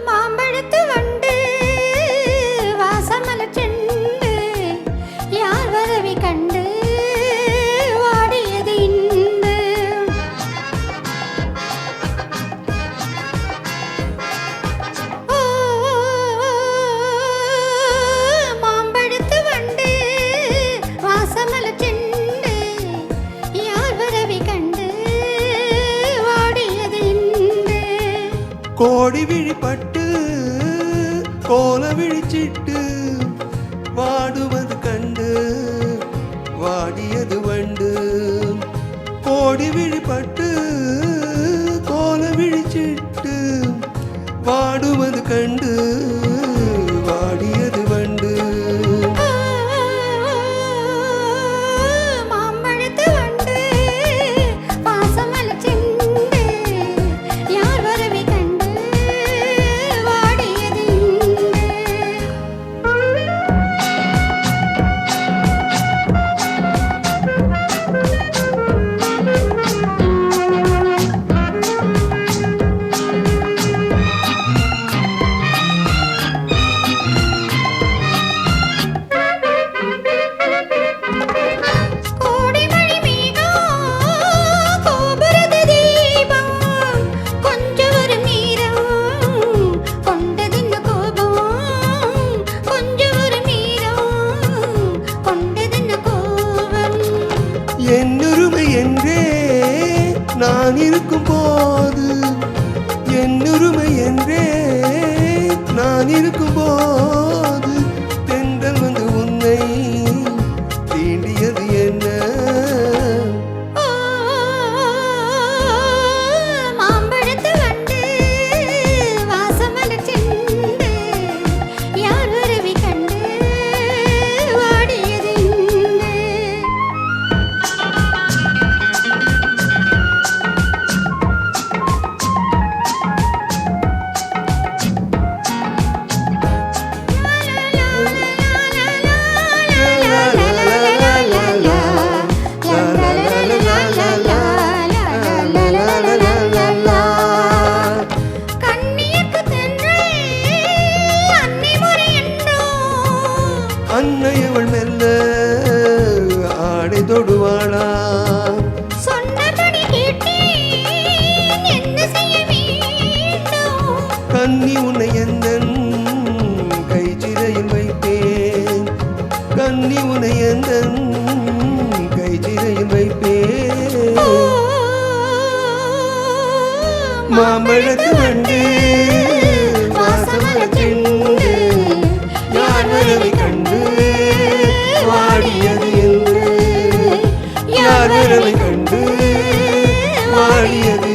மாம்பழத்து வண்டு வாசமலர் செண்டு யார் வரவி கண்டு வாடியது இன்று. மாம்பழத்து வண்டு வாசமலர் செண்டு யார் வரவி கண்டு வாடியது இன்று. கோடி விழிப்பட்டு கோல விழிச்சிட்டு வாடுவது கண்டு வாடியது வண்டு. கோடி விழிப்பட்டு கோல விழிச்சிட்டு வாடுவது கண்டு வாடியது வண்டு. மாம்பழத்து வண்டு வாசமலர் செண்டு யார் வரவி கண்டு வாடியது இன்று. கோடி மணி மேகம் கோபுரது தீபம் கொஞ்சம் ஒரு மீரம் கொண்டதின்னு கோபம் கொஞ்சம் ஒரு மீரம் கொண்டதின்னு கோபம். என்னுரிமை என்றே நான் இருக்கும் போது என்னுரிமை என்றே நான் இருக்கும் போது தென்றல் வந்து உன்னை தீண்டியது என்ன? மாம்பழத்து வண்டு வாசமலர் செண்டு யார் வரவி கண்டு வாடியது இன்று. கண்ணியக்கு தென்றல் அன்னை முறை என்றோ அன்னையவள் மெல்ல ஆடை தொடுவாளா? சொன்னபடி கேட்டேன் என்ன செய்ய வேண்டும். கன்னி உன்னை எந்தன் கை சிறையில் வைப்பேன். கன்னி உன்னை எந்தன் கை சிறையில் வைப்பேன். மாம்பழத்து வண்டு வாசமலர் செண்டு யார் வரவி கண்டு வாடியது என்று. யார் வரவி கண்டு வாடியது